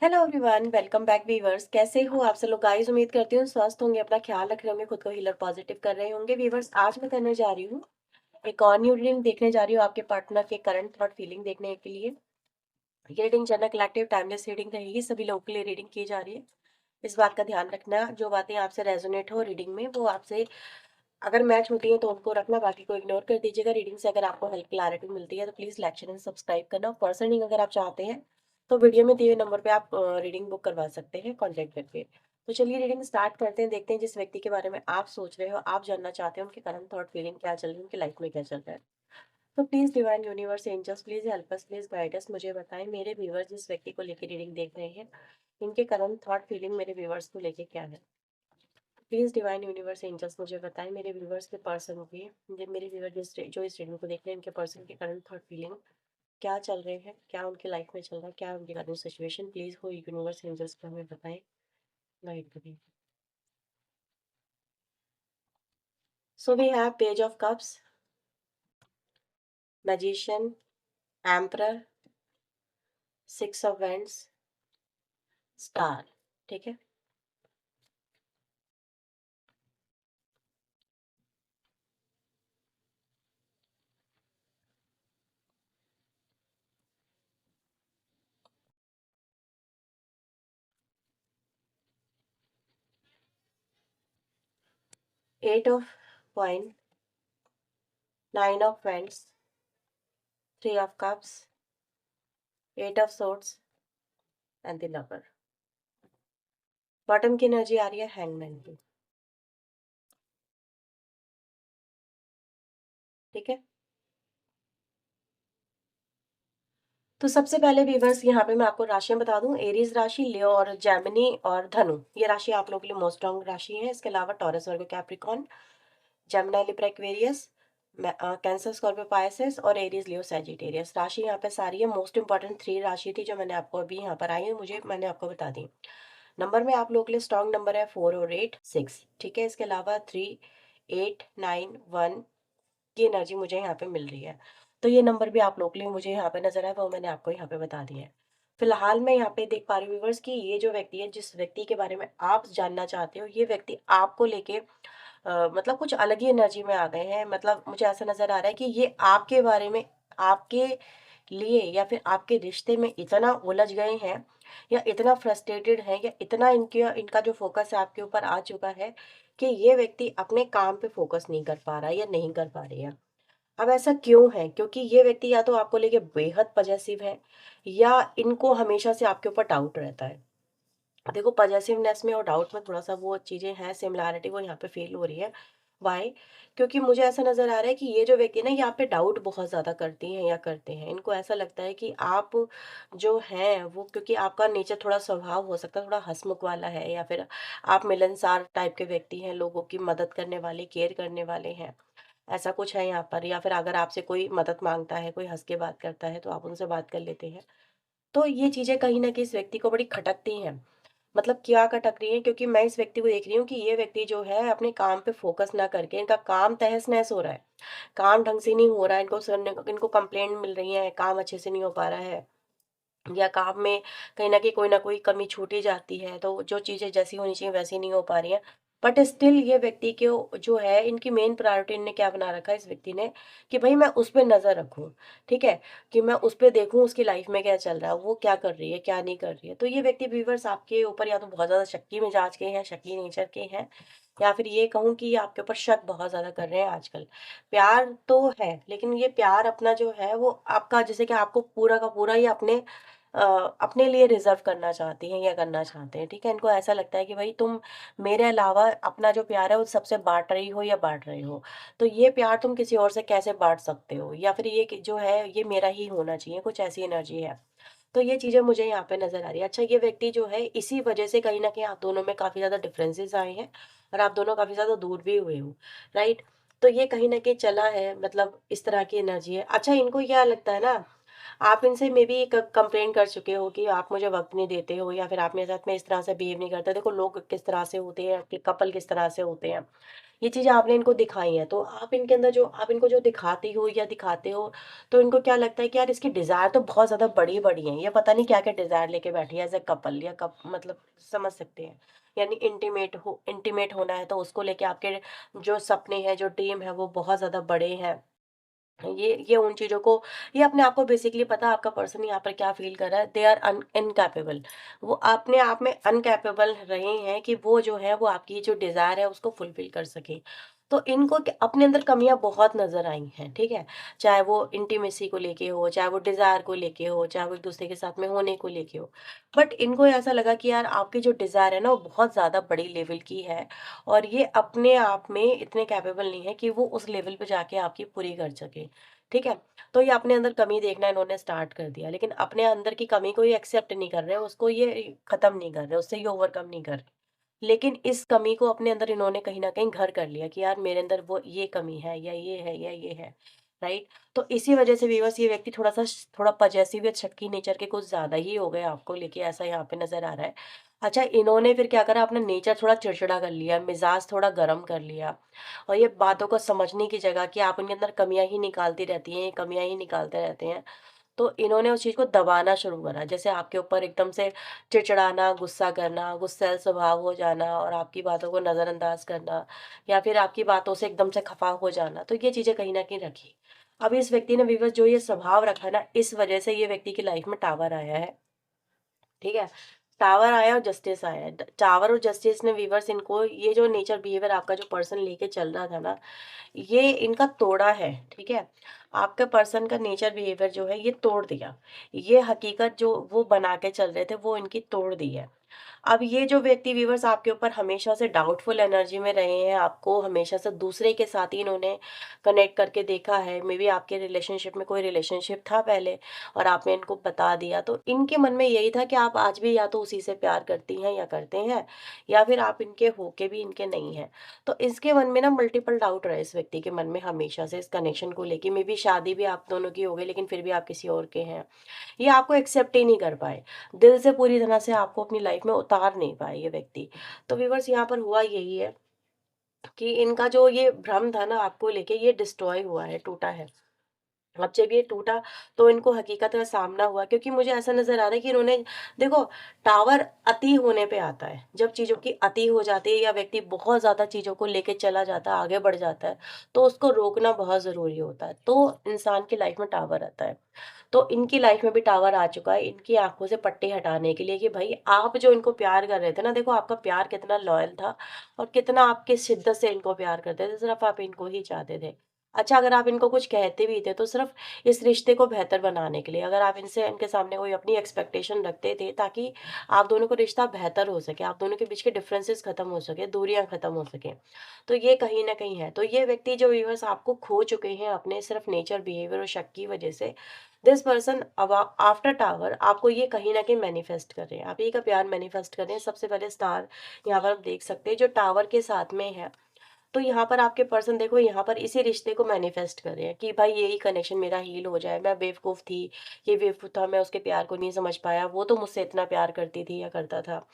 Hello everyone, welcome back viewers. कैसे हो आप सब लोग गाइस? उम्मीद करती हूँ स्वस्थ होंगे, अपना ख्याल रख रहे होंगे, खुद को हीलर पॉजिटिव कर रहे होंगे। वीवर्स, आज मैं करने जा रही हूँ एक और न्यू रीडिंग देखने जा रही हूँ आपके पार्टनर के करंट थॉट फीलिंग देखने के लिए। ये reading general collective timeless reading रहेगी, सभी लोगों के लिए रीडिंग की जा रही है। इस बात का ध्यान रखना, जो बातें आपसे रेजोनेट हो रीडिंग में वो आपसे अगर मैच होती है तो उनको रखना, बाकी को इग्नोर कर दीजिएगा। रीडिंग से अगर आपको हेल्प क्लैरिटी मिलती है तो please like share and subscribe करना। पर्सनल रीडिंग अगर आप चाहते हैं तो वीडियो में दिए हुए नंबर पे आप रीडिंग बुक करवा सकते हैं कॉन्टैक्ट करके। तो चलिए रीडिंग स्टार्ट करते हैं, देखते हैं जिस व्यक्ति के बारे में आप सोच रहे हो, आप जानना चाहते हैं, उनके करंट थॉट फीलिंग क्या चल रही है, उनकी लाइफ में क्या चल रहा है। तो please divine universe angels please help us, please guide us. मुझे बताएं मेरे व्यूअर्स जिस व्यक्ति को लेकर रीडिंग देख रहे हैं, इनके करंट थॉट फीलिंग मेरे व्यूअर्स को लेके क्या है। प्लीज डिवाइन यूनिवर्स एंजल्स मुझे बताएं मेरे व्यूवर्स के पर्सन के, मेरे व्यूवर जो इस रीडिंग को देख रहे हैं, इनके पर्सन के करंट थॉट फीलिंग क्या चल रहे हैं, क्या उनकी लाइफ में चल रहा है, क्या है उनकी करंट सिचुएशन। प्लीज हो यूनिवर्स एंजल्स को हमें बताएं, गाइड करें। So we have page of cups, magician, emperor, six of wands, star. ठीक है। Eight of coin, nine of wands, three of cups, eight of swords and the lover. Bottom की energy आ रही है हैंगमैन की। ठीक है। तो सबसे पहले वीवर्स यहाँ पे मैं आपको राशियां बता दूं, एरीज राशि, लियो और जेमिनी और धनु, ये राशि आप लोगों के लिए मोस्ट स्ट्रॉन्ग राशि है। इसके अलावा Taurus, Virgo, Capricorn, Gemini, Libra, Aquarius, Cancer, Scorpio, Pisces और एरीज, लियो, सैजिटेरियस। राशि यहाँ पे सारी है। मोस्ट इंपॉर्टेंट 3 राशि थी जो मैंने आपको अभी यहाँ पर आई है, मैंने आपको बता दी। नंबर में आप लोगों के लिए स्ट्रॉन्ग नंबर है 4 और 8, 6। ठीक है। इसके अलावा 3, 8, 9, 1 की एनर्जी मुझे यहाँ पे मिल रही है। तो ये नंबर भी आप लोग के लिए मुझे यहाँ पे नजर आए, वो मैंने आपको यहाँ पे बता दिया है। फिलहाल मैं यहाँ पे देख पा रही हूँ व्यूवर्स कि ये जो व्यक्ति है, जिस व्यक्ति के बारे में आप जानना चाहते हो, ये व्यक्ति आपको लेके मतलब कुछ अलग ही एनर्जी में आ गए हैं। मतलब मुझे ऐसा नजर आ रहा है कि ये आपके बारे में, आपके लिए या फिर आपके रिश्ते में इतना उलझ गए हैं, या इतना फ्रस्ट्रेटेड है, या इतना इनके इनका जो फोकस है आपके ऊपर आ चुका है कि ये व्यक्ति अपने काम पे फोकस नहीं कर पा रहा है या नहीं कर पा रही है। अब ऐसा क्यों है? क्योंकि ये व्यक्ति या तो आपको लेके बेहद पजेसिव है, या इनको हमेशा से आपके ऊपर डाउट रहता है। देखो, पजेसिवनेस में और डाउट में थोड़ा सा वो चीजें हैं, सिमिलैरिटी वो यहाँ पे फील हो रही है। वाई? क्योंकि मुझे ऐसा नजर आ रहा है कि ये जो व्यक्ति ना, यहाँ पे डाउट बहुत ज्यादा करती हैं या करते हैं। इनको ऐसा लगता है कि आप जो हैं वो, क्योंकि आपका नेचर थोड़ा स्वभाव हो सकता है थोड़ा हंसमुख वाला है, या फिर आप मिलनसार टाइप के व्यक्ति हैं, लोगों की मदद करने वाले, केयर करने वाले हैं, ऐसा कुछ है यहाँ पर। या फिर अगर आपसे कोई मदद मांगता है, कोई हंस के बात करता है तो आप उनसे बात कर लेते हैं। तो ये चीजें कहीं ना कहीं इस व्यक्ति को बड़ी खटकती हैं। मतलब क्या खटक रही है? क्योंकि मैं इस व्यक्ति को देख रही हूँ कि ये व्यक्ति जो है अपने काम पे फोकस ना करके, इनका काम तहस नहस हो रहा है, काम ढंग से नहीं हो रहा है, इनको कंप्लेंट मिल रही है, काम अच्छे से नहीं हो पा रहा है, या काम में कहीं न कहीं कोई ना कोई कमी छूट ही जाती है, तो जो चीज़ें जैसी होनी चाहिए वैसी नहीं हो पा रही हैं। बट स्टिल ये व्यक्ति को जो है, इनकी मेन प्रायोरिटी इन्होंने क्या बना रखा है इस व्यक्ति ने, कि भई मैं उस पे नज़र रखूँ, ठीक है? कि मैं उस पे देखूँ उसकी लाइफ़ में क्या चल रहा है, वो क्या कर रही है, क्या नहीं कर रही है। तो ये व्यक्ति व्यूअर्स आपके ऊपर या तो बहुत ज़्यादा शक्की मिजाज के हैं, शकी नेचर के हैं, या फिर ये कहूँ कि ये आपके ऊपर शक बहुत ज़्यादा कर रहे हैं आजकल। प्यार तो है, लेकिन ये प्यार अपना जो है वो आपका, जैसे कि आपको पूरा का पूरा ये अ, अपने लिए रिजर्व करना चाहती हैं या करना चाहते हैं। ठीक है। इनको ऐसा लगता है कि भाई तुम मेरे अलावा अपना जो प्यार है वो सबसे बांट रही हो या बांट रहे हो, तो ये प्यार तुम किसी और से कैसे बांट सकते हो, या फिर ये जो है ये मेरा ही होना चाहिए, कुछ ऐसी एनर्जी है। तो ये चीजें मुझे यहाँ पे नजर आ रही है। अच्छा, ये व्यक्ति जो है, इसी वजह से कहीं ना कहीं आप दोनों में काफी ज्यादा डिफरेंसेस आए हैं, और आप दोनों काफी ज्यादा दूर भी हुए हो। राइट। तो ये कहीं ना कहीं चला है, मतलब इस तरह की एनर्जी है। अच्छा, इनको क्या लगता है ना आप इनसे मे बी क कंप्लेन कर चुके हो कि आप मुझे वक़्त नहीं देते हो, या फिर आप मेरे साथ में इस तरह से बिहेव नहीं करते। देखो लोग किस तरह से होते हैं, कि कपल किस तरह से होते हैं। ये चीज़ें आपने इनको दिखाई हैं, तो आप इनको जो दिखाती हो या दिखाते हो, तो इनको क्या लगता है कि यार इसकी डिज़ायर तो बहुत ज़्यादा बड़ी-बड़ी हैं। ये पता नहीं क्या-क्या डिज़ायर लेके बैठी है एज़ अ कपल, या मतलब समझ सकते हैं। यानी इंटीमेट होना है, तो उसको लेके आपके जो सपने हैं, जो ड्रीम है, वो बहुत ज़्यादा बड़े हैं। ये उन चीज़ों को, ये अपने आप को बेसिकली पता है आपका पर्सन यहाँ पर क्या फ़ील कर रहा है, दे आर इनकैपेबल। वो अपने आप में अनकैपेबल रहे हैं कि वो जो है वो आपकी जो डिज़ायर है उसको फुलफ़िल कर सकें। तो इनको अपने अंदर कमियाँ बहुत नज़र आई हैं, ठीक है? चाहे वो इंटीमेसी को लेके हो, चाहे वो डिज़ायर को लेके हो, चाहे वो एक-दूसरे के साथ में होने को लेके हो। बट इनको ऐसा लगा कि यार आपकी जो डिज़ायर है ना वो बहुत ज़्यादा बड़ी लेवल की है, और ये अपने आप में इतने कैपेबल नहीं है कि वो उस लेवल पे जाके आपकी पूरी कर सके। ठीक है? तो ये अपने अंदर कमी देखना इन्होंने स्टार्ट कर दिया, लेकिन अपने अंदर की कमी को ये एक्सेप्ट नहीं कर रहे, उसको ये खत्म नहीं कर रहे, उससे ये ओवरकम नहीं कर रहे। लेकिन इस कमी को अपने अंदर इन्होंने कहीं न कहीं घर कर लिया कि यार मेरे अंदर वो ये कमी है, या ये है, या ये है, राइट? तो इसी वजह से व्यूअर्स ये व्यक्ति थोड़ा पजेसिव या शक्की नेचर के कुछ ज़्यादा ही हो गए आपको लेके, ऐसा यहाँ पे नज़र आ रहा है। अच्छा, इन्होंने फिर क्या करा, अपना नेचर थोड़ा चिड़चिड़ा कर लिया, मिज़ाज थोड़ा गरम कर लिया, और ये बातों को समझने की जगह कि आप उनके अंदर कमियाँ ही निकालती रहती हैं, ये कमियाँ ही निकालते रहते हैं, तो इन्होंने उस चीज़ को दबाना शुरू करा। जैसे आपके ऊपर एकदम से चिड़चिड़ाना, गुस्सा करना, गुस्सैल स्वभाव हो जाना, और आपकी बातों को नज़रअंदाज करना, या फिर आपकी बातों से एकदम से खफ़ा हो जाना, तो ये चीज़ें कहीं न कहीं रखी। अब इस व्यक्ति ने व्यूअर्स जो ये स्वभाव रखा ना, इस वजह से ये व्यक्ति की लाइफ़ में टावर आया है। ठीक है? टावर आया और जस्टिस आया है। टावर और जस्टिस ने व्यूअर्स इनको ये जो नेचर बिहेवियर आपका जो पर्सन लेके चल रहा था ना, ये इनका तोड़ा है, ठीक है? आपके पर्सन का नेचर बिहेवियर जो है ये तोड़ दिया। ये हकीकत जो वो बना के चल रहे थे वो इनकी तोड़ दी है। अब ये जो व्यक्ति व्यूअर्स आपके ऊपर हमेशा से डाउटफुल एनर्जी में रहे हैं, आपको हमेशा से दूसरे के साथ ही इन्होंने कनेक्ट करके देखा है, मे बी आपके रिलेशनशिप में कोई रिलेशनशिप था पहले, और आपने इनको बता दिया, तो इनके मन में यही था कि आप आज भी या तो उसी से प्यार करती हैं या करते हैं, या फिर आप इनके होके भी इनके नहीं हैं। तो इसके मन में ना मल्टीपल डाउट रहे इस व्यक्ति के मन में हमेशा से इस कनेक्शन को लेके, मे बी शादी भी आप दोनों की हो गई लेकिन फिर भी आप किसी और के हैं। ये आपको एक्सेप्ट ही नहीं कर पाए। दिल से पूरी तरह से आपको अपनी लाइफ में उतार नहीं पाए ये व्यक्ति। तो व्यूअर्स यहाँ पर हुआ यही है कि इनका जो ये भ्रम था ना आपको लेके, ये डिस्ट्रॉय हुआ है, टूटा है। अब जब ये टूटा, तो इनको हकीकत का सामना हुआ, क्योंकि मुझे ऐसा नज़र आ रहा है कि इन्होंने, देखो, टावर अति होने पे आता है। जब चीज़ों की अति हो जाती है या व्यक्ति बहुत ज़्यादा चीज़ों को लेके चला जाता है, आगे बढ़ जाता है, तो उसको रोकना बहुत ज़रूरी होता है। तो इंसान की लाइफ में टावर आता है। तो इनकी लाइफ में भी टावर आ चुका है, इनकी आँखों से पट्टी हटाने के लिए कि भई आप जो इनको प्यार कर रहे थे ना, देखो आपका प्यार कितना लॉयल था, और कितना आप किस शिद्दत से इनको प्यार करते थे, सिर्फ़ आप इनको ही चाहते थे। अच्छा, अगर आप इनको कुछ कहते भी थे तो सिर्फ़ इस रिश्ते को बेहतर बनाने के लिए, अगर आप इनके सामने कोई अपनी एक्सपेक्टेशन रखते थे, ताकि आप दोनों का रिश्ता बेहतर हो सके, आप दोनों के बीच के डिफरेंसेस खत्म हो सके, दूरियाँ खत्म हो सकें। तो ये कहीं न कहीं है। तो ये व्यक्ति जो व्यूअर्स आपको खो चुके हैं अपने सिर्फ़ नेचर, बिहेवियर और शक की वज़ह से, दिस पर्सन अब आफ्टर टावर आपको ये कहीं न कहीं मैनिफेस्ट कर रहे हैं। आप ही का प्यार मैनिफेस्ट कर रहे हैं। सबसे पहले स्टार यहाँ पर आप देख सकते हैं जो टावर के साथ में है। तो यहाँ पर आपके पर्सन देखो, यहाँ पर इसी रिश्ते को मैनिफेस्ट कर रहे हैं कि भाई यही कनेक्शन मेरा हील हो जाए। मैं बेवकूफ़ थी, ये बेवकूफ़ था, मैं उसके प्यार को नहीं समझ पाया। वो तो मुझसे इतना प्यार करती थी या करता था।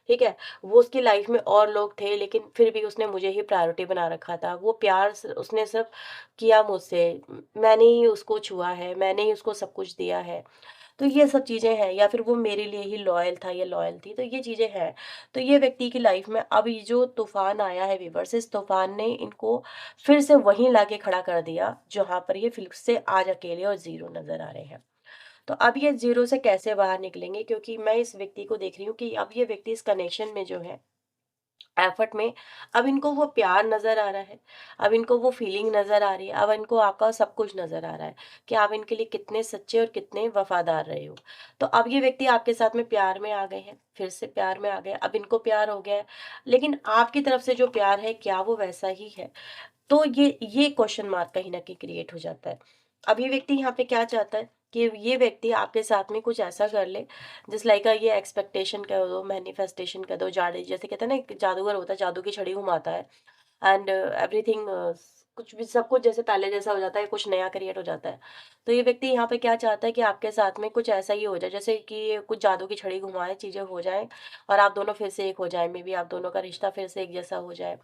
ठीक है? वो उसकी लाइफ़ में और लोग थे, लेकिन फिर भी उसने मुझे ही प्रायोरिटी बना रखा था। वो प्यार स उसने सिर्फ़ किया मुझसे, मैंने ही उसको छुआ है, मैंने ही उसको सब कुछ दिया है। तो ये सब चीज़ें हैं, या फिर वो मेरे लिए ही लॉयल था या लॉयल थी, तो ये चीज़ें हैं। तो ये व्यक्ति की लाइफ़ में अब ये जो तूफ़ान आया है व्यूअर्स, इस तूफ़ान ने इनको फिर से वहीं लाके खड़ा कर दिया, जहाँ पर ये फिर से आज अकेले और ज़ीरो नज़र आ रहे हैं। तो अब ये ज़ीरो से कैसे बाहर निकलेंगे? क्योंकि मैं इस व्यक्ति को देख रही हूँ कि अब ये व्यक्ति इस कनेक्शन में जो है, एफर्ट में, अब इनको वो प्यार नज़र आ रहा है, अब इनको वो फीलिंग नज़र आ रही है, अब इनको आपका सब कुछ नज़र आ रहा है कि आप इनके लिए कितने सच्चे और कितने वफ़ादार रहे हो। तो अब ये व्यक्ति आपके साथ में प्यार में आ गए हैं, फिर से प्यार में आ गए, अब इनको प्यार हो गया है, लेकिन आपकी तरफ से जो प्यार है, क्या वो वैसा ही है? तो ये क्वेश्चन मार्क कहीं न कहीं क्रिएट हो जाता है। अब ये व्यक्ति यहाँ पे क्या चाहता है कि ये व्यक्ति आपके साथ में कुछ ऐसा कर ले, जिस लाइक ये एक्सपेक्टेशन कर दो, मैनिफेस्टेशन कर दो, जादू जैसे कहते हैं ना, एक जादूगर होता है, जादू की छड़ी घुमाता है, एंड एवरीथिंग कुछ भी सब कुछ जैसे पहले जैसा हो जाता है, कुछ नया क्रिएट हो जाता है। तो ये व्यक्ति यहाँ पे क्या चाहता है कि आपके साथ में कुछ ऐसा ही हो जाए, जैसे कि कुछ जादू की छड़ी घुमाएँ, चीज़ें हो जाएँ और आप दोनों फिर से एक हो जाएँ, मेबी आप दोनों का रिश्ता फिर से एक जैसा हो जाए।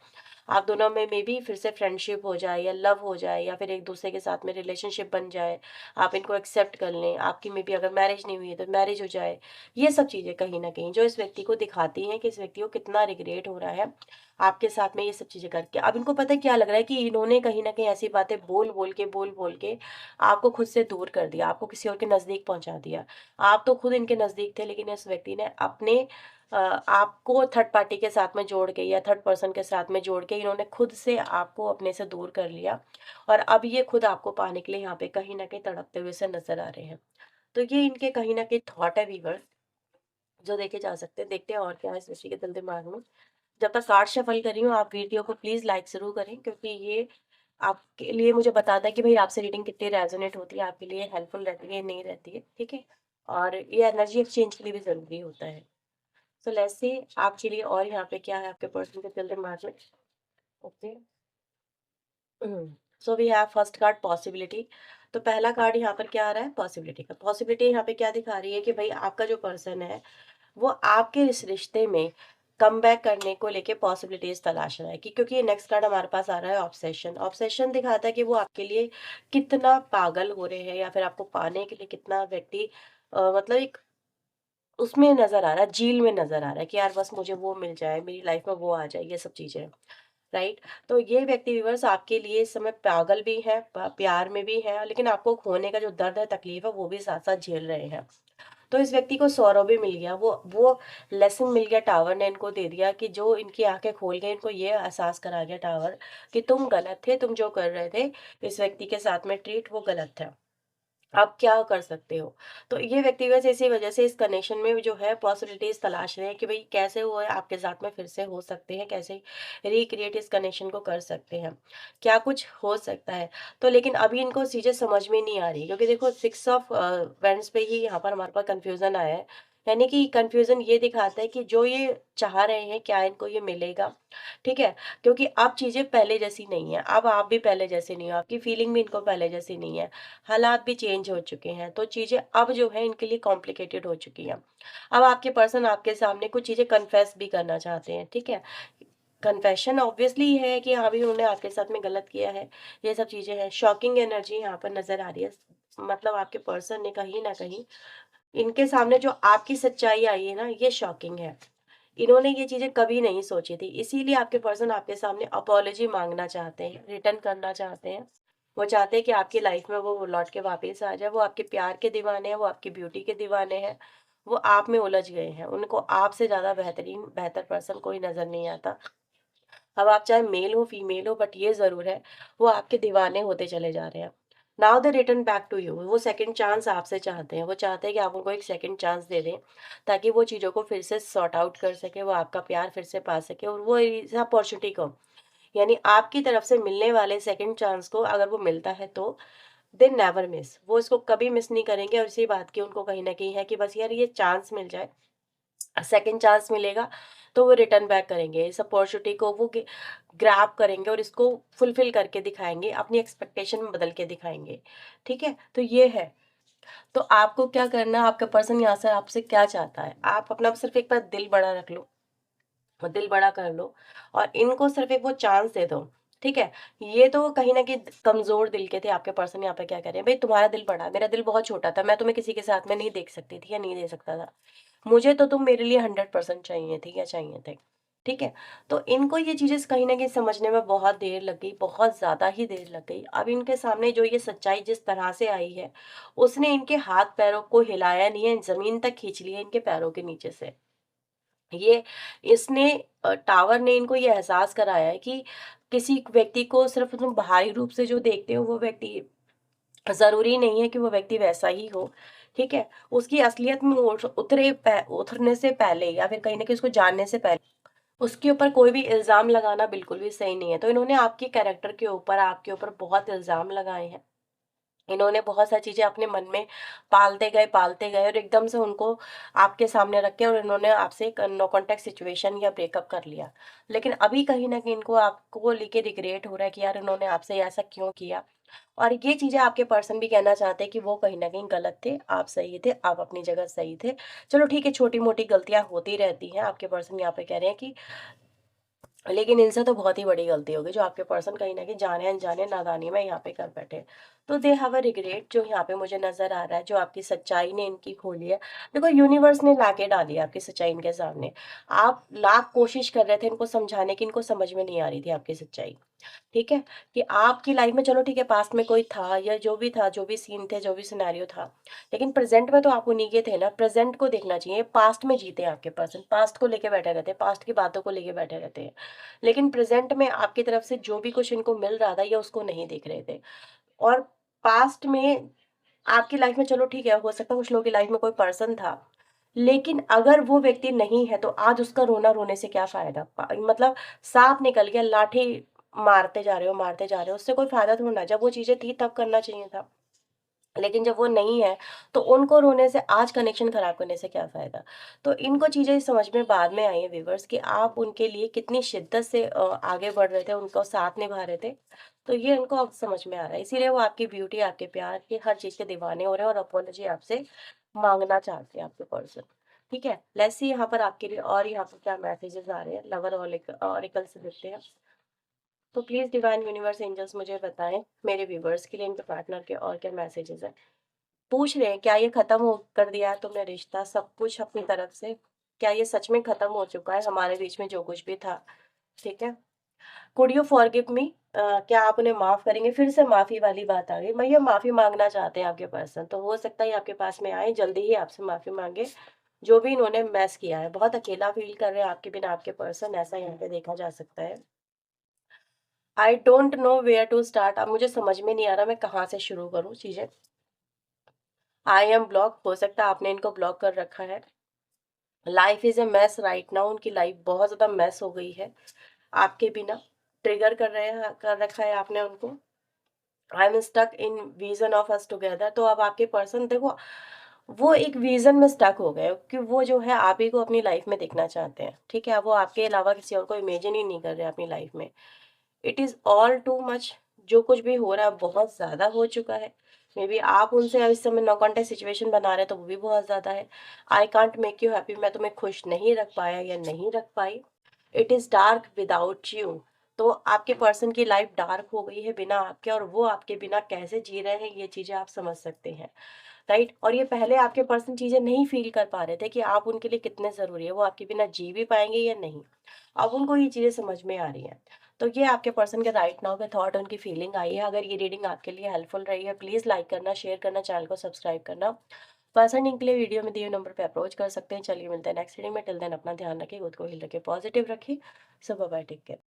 आप दोनों में मेबी फिर से फ्रेंडशिप हो जाए या लव हो जाए या फिर एक-दूसरे के साथ में रिलेशनशिप बन जाए। आप इनको एक्सेप्ट कर लें, आपकी मेबी अगर मैरिज नहीं हुई है तो मैरिज हो जाए। ये सब चीज़ें कहीं न कहीं जो इस व्यक्ति को दिखाती हैं कि इस व्यक्ति को कितना रिग्रेट हो रहा है, आपके साथ में ये सब चीज़ें करके। अब इनको पता है क्या लग रहा है कि इन्होंने कहीं न कहीं ऐसी बातें बोल-बोल के आपको खुद से दूर कर दिया, आपको किसी और के नज़दीक पहुँचा दिया। आप तो खुद इनके नज़दीक थे, लेकिन इस व्यक्ति ने अपने आपको थर्ड पार्टी के साथ में जोड़ के या थर्ड पर्सन के साथ में जोड़ के इन्होंने खुद से आपको अपने से दूर कर लिया और अब ये खुद आपको पाने के लिए यहाँ पे कहीं न कहीं तड़पते हुए से नज़र आ रहे हैं। तो ये इनके कहीं न कहीं थॉट है व्यूअर्स, जो देखे जा सकते हैं। देखते हैं और क्या है इस ऋषि के दिल दिमाग में। जब तक कार्ड शफल कर रही हूँ, आप वीडियो को प्लीज़ लाइक ज़रूर करें, क्योंकि ये आपके लिए मुझे बताता है कि भई आपसे रीडिंग कितनी रेज़ोनेट होती है, आपके लिए हेल्पफुल रहती है, नहीं रहती है, ठीक है? और ये एनर्जी एक्सचेंज के लिए भी ज़रूरी होता है। सो लेट्स सी आपके लिए और यहाँ पे क्या है आपके पर्सन के दिल दिमाग में। Okay. So we have first card possibility. तो पहला कार्ड यहाँ पर क्या आ रहा है? पॉसिबिलिटी का। पॉसिबिलिटी यहाँ पे क्या दिखा रही है कि भई आपका जो पर्सन है वो आपके इस रिश्ते में कमबैक करने को लेके पॉसिबिलिटीज तलाश रहा है, कि क्योंकि ये नेक्स्ट कार्ड हमारे पास आ रहा है ऑब्सेशन। ऑब्सेशन दिखाता है कि वो आपके लिए कितना पागल हो रहे हैं या फिर आपको पाने के लिए कितना व्यक्ति मतलब एक उसमें नजर आ रहा है, झील में नजर आ रहा है कि यार बस मुझे वो मिल जाए, मेरी लाइफ में वो आ जाए, ये सब चीजें। राइट। तो ये व्यक्ति व्यूअर्स आपके लिए इस समय पागल भी है, प्यार में भी है, लेकिन आपको खोने का जो दर्द है, तकलीफ है, वो भी साथ साथ झेल रहे हैं। तो इस व्यक्ति को सौरव भी मिल गया, वो लेसन मिल गया, टावर ने इनको दे दिया कि जो इनकी आंखें खोल गए, इनको ये एहसास करा गया टावर कि तुम गलत थे, तुम जो कर रहे थे इस व्यक्ति के साथ में ट्रीट, वो गलत था। आप क्या कर सकते हो? तो ये व्यक्ति बस इसी वजह से इस कनेक्शन में जो है पॉसिबिलिटीज़ तलाश रहे हैं कि भई कैसे वो आपके साथ में फिर से हो सकते हैं, कैसे रिक्रिएट इस कनेक्शन को कर सकते हैं, क्या कुछ हो सकता है। तो लेकिन अभी इनको चीज़ें समझ में नहीं आ रही, क्योंकि देखो 6 ऑफ वेंड्स पे ही यहाँ पर हमारे पास कन्फ्यूज़न आया है। यानी कि कन्फ्यूज़न ये दिखाता है कि जो ये चाह रहे हैं, क्या इनको ये मिलेगा? ठीक है? क्योंकि अब चीज़ें पहले जैसी नहीं है, अब आप भी पहले जैसे नहीं हो, आपकी फीलिंग भी इनको पहले जैसी नहीं है। हालात भी चेंज हो चुके हैं, तो चीज़ें अब जो है इनके लिए कॉम्प्लिकेटेड हो चुकी हैं। अब आपके पर्सन आपके सामने कुछ चीज़ें कन्फेस भी करना चाहते हैं, ठीक है? कन्फेशन ऑब्वियसली है कि हाँ, भी उन्होंने आपके साथ में गलत किया है, ये सब चीज़ें हैं। शॉकिंग एनर्जी यहाँ पर नज़र आ रही है। मतलब आपके पर्सन ने कहीं न कहीं इनके सामने जो आपकी सच्चाई आई है ना, ये शॉकिंग है। इन्होंने ये चीज़ें कभी नहीं सोची थी, इसीलिए आपके पर्सन आपके सामने अपॉलॉजी माँगना चाहते हैं, रिटर्न करना चाहते हैं। वो चाहते हैं कि आपकी लाइफ में वो लौट के वापस आ जाए, वो आपके प्यार के दीवाने हैं, वो आपकी ब्यूटी के दीवाने हैं, वो आप में उलझ गए हैं, उनको आपसे ज़्यादा बेहतर पर्सन कोई नज़र नहीं आता। अब आप चाहे मेल हो, फीमेल हो, बट ये ज़रूर है, वो आपके दीवाने होते चले जा रहे हैं। Now they return back to you, वो सेकंड चांस आपसे चाहते हैं, वो चाहते हैं कि आप उनको एक सेकंड चांस दे दें, ताकि वो चीज़ों को फिर से सॉर्ट आउट कर सकें, वो आपका प्यार फिर से पा सकें और वो इस अपॉर्चुनिटी को, यानी आपकी तरफ से मिलने वाले सेकंड चांस को अगर वो मिलता है तो दे नेवर मिस, वो इसको कभी मिस नहीं करेंगे। और इसी बात की उनको कहीं न कहीं है कि बस यार ये चांस मिल जाए, सेकंड चांस मिलेगा तो वो रिटर्न बैक करेंगे। इस अपॉर्चुनिटी को वो ग्रैब करेंगे और इसको फुलफिल करके दिखाएँगे, अपनी एक्सपेक्टेशन में बदल के दिखाएँगे। ठीक है? तो ये है। तो आपको क्या करना है, आपका पर्सन यहाँ से आपसे क्या चाहता है? आप अपना सिर्फ़ एक बार दिल बड़ा रख लो, और दिल बड़ा कर लो और इनको सिर्फ़ एक वो चांस दे दो। ठीक है? ये तो कहीं न कहीं कमज़ोर दिल के थे। आपके पर्सन यहाँ पे क्या कह रहे हैं, भई तुम्हारा दिल बड़ा है, मेरा दिल बहुत छोटा था, मैं तुम्हें किसी के साथ में नहीं देख सकती थी या नहीं दे सकता था। मुझे तो तुम मेरे लिए 100% चाहिए थी या चाहिए थे। ठीक है? तो इनको ये चीज़ें कहीं न कहीं समझने में बहुत देर लग गई, बहुत ज़्यादा ही देर लग गई। अब इनके सामने जो ये सच्चाई जिस तरह से आई है, उसने इनके हाथ-पैरों को हिलाया नहीं है, ज़मीन तक खींच लिया इनके पैरों के नीचे से। ये इसने टावर ने इनको ये एहसास कराया है कि किसी व्यक्ति को सिर्फ़ तुम बाहरी रूप से जो देखते हो, वो व्यक्ति ज़रूरी नहीं है कि वो व्यक्ति वैसा ही हो, ठीक है? उसकी असलियत में उतरने से पहले या फिर कहीं न कहीं उसको जानने से पहले, उसके ऊपर कोई भी इल्ज़ाम लगाना बिल्कुल भी सही नहीं है। तो इन्होंने आपके कैरेक्टर के ऊपर, आपके ऊपर बहुत इल्ज़ाम लगाए हैं। इन्होंने बहुत सारी चीज़ें अपने मन में पालते गए और एकदम से उनको आपके सामने रख के और इन्होंने आपसे एक नो कॉन्टैक्ट सिचुएशन या ब्रेकअप कर लिया। लेकिन अभी कहीं न कहीं इनको आपको लेके रिग्रेट हो रहा है कि यार इन्होंने आपसे ऐसा क्यों किया? और ये चीज़ें आपके पर्सन भी कहना चाहते हैं कि वो कहीं न कहीं गलत थे, आप सही थे, आप अपनी जगह सही थे। चलो ठीक है, छोटी-मोटी गलतियाँ होती रहती हैं। आपके पर्सन यहाँ पे कह रहे हैं कि लेकिन इनसे तो बहुत ही बड़ी गलती होगी जो आपके पर्सन कहीं न कहीं जाने-अनजाने नादानी में यहाँ पे कर बैठे। तो दे हैव अ रिग्रेट जो यहाँ पे मुझे नज़र आ रहा है, जो आपकी सच्चाई ने इनकी खोली है। देखो यूनिवर्स ने ला के डाली है आपकी सच्चाई इनके सामने। आप लाख कोशिश कर रहे थे इनको समझाने की, इनको समझ में नहीं आ रही थी आपकी सच्चाई। ठीक है? कि आपकी लाइफ में चलो ठीक है पास्ट में कोई था या जो भी था, जो भी सीन थे, जो भी सिनेरियो था, लेकिन प्रेज़ेंट में तो आप उन्हीं के थे ना, प्रेज़ेंट को देखना चाहिए। पास्ट में जीते हैं आपके पर्सन, पास्ट को लेके बैठे रहते हैं, पास्ट की बातों को लेके बैठे रहते हैं। लेकिन प्रेज़ेंट में आपकी तरफ से जो भी कुछ इनको मिल रहा था ये उसको नहीं देख रहे थे। और पास्ट में आपकी लाइफ में चलो ठीक है, हो सकता है कुछ लोगों की लाइफ में कोई पर्सन था, लेकिन अगर वो व्यक्ति नहीं है तो आज उसका रोना रोने से क्या फ़ायदा? मतलब साँप निकल गया, लाठी मारते जा रहे हो, उससे कोई फ़ायदा थोड़ी ना है। जब वो चीज़ें थी तब करना चाहिए था। लेकिन जब वो नहीं है, तो उनको रोने से आज कनेक्शन ख़राब करने से क्या फ़ायदा? तो इनको चीज़ें समझ में बाद में आई हैं व्यूअर्स कि आप उनके लिए कितनी शिद्दत से आगे बढ़ रहे थे, उनका साथ निभा रहे थे। तो ये उनको अब समझ में आ रहा है। इसीलिए वो आपकी ब्यूटी, आपके प्यार के हर चीज़ के दीवाने हो रहे हैं और अपोलॉजी आपसे माँगना चाहते हैं आपके पर्सन। ठीक है? लेट्स सी यहाँ पर आपके लिए और यहाँ पर क्या मैसेजेस आ रहे हैं, लवर ऑरिकल से देखते हैं। तो प्लीज़ डिवाइन यूनिवर्स एंजल्स मुझे बताएँ, मेरे व्यूअर्स के लिए इनके पार्टनर के और क्या मैसेजेस हैं? पूछ रहे हैं क्या ये खत्म हो कर दिया है तुमने रिश्ता सब कुछ अपनी तरफ से? क्या ये सच में खत्म हो चुका है हमारे बीच में जो कुछ भी था? ठीक है? Could you forgive me? क्या आप उन्हें माफ़ करेंगे? फिर से माफ़ी वाली बात आ गई। भैया माफ़ी माँगना चाहते हैं आपके पर्सन, तो हो सकता है ये आपके पास में आएँ, जल्दी ही आपसे माफ़ी माँगे, जो भी इन्होंने मेस किया है। बहुत अकेला फ़ील कर रहे हैं आपके बिना आपके पर्सन, ऐसा यहाँ पे देखा जा सकता है। I don't know where to start, अब मुझे समझ में नहीं आ रहा मैं कहाँ से शुरू करूँ चीज़ें। आई एम ब्लॉक, हो सकता है आपने इनको ब्लॉक कर रखा है। Life is a mess right now, उनकी लाइफ बहुत ज़्यादा मेस हो गई है, आपके बिना। ट्रिगर कर रखा है आपने उनको। I am stuck in vision of us together, तो अब आपके पर्सन देखो, वो एक विज़न में स्टक हो गए कि वो जो है आप ही को अपनी लाइफ में देखना चाहते हैं, ठीक है? वो आपके अलावा किसी और को इमेजिन ही नहीं कर रहे अपनी लाइफ में। It is all too much, जो कुछ भी हो रहा है बहुत ज़्यादा हो चुका है। मे बी आप उनसे अब इस समय नो कॉन्टैक्ट सिचुएशन बना रहे हैं तो वो भी बहुत ज़्यादा है। I can't make you happy, मैं तुम्हें खुश नहीं रख पाया या नहीं रख पाई। It is dark without you, तो आपके पर्सन की लाइफ डार्क हो गई है बिना आपके, और वो आपके बिना कैसे जी रहे हैं ये चीज़ें आप समझ सकते हैं। राइट? और ये पहले आपके पर्सन चीज़ें नहीं फ़ील कर पा रहे थे कि आप उनके लिए कितने ज़रूरी है, वो आपके बिना जी भी पाएँगे या नहीं। अब उनको ये चीज़ें समझ में आ रही हैं। तो ये आपके पर्सन के राइट नाउ के थॉट, उनकी फीलिंग आई है। अगर ये रीडिंग आपके लिए हेल्पफुल रही है, प्लीज़ लाइक करना, शेयर करना, चैनल को सब्सक्राइब करना। पर्सनिंग के लिए वीडियो में दिए हुए नंबर पे अप्रोच कर सकते हैं। चलिए मिलते हैं नेक्स्ट रीडिंग में, टिल देन अपना ध्यान रखिए, खुद को हील रखिए, पॉजिटिव रखिए। सो बाय बाय, टेक केयर।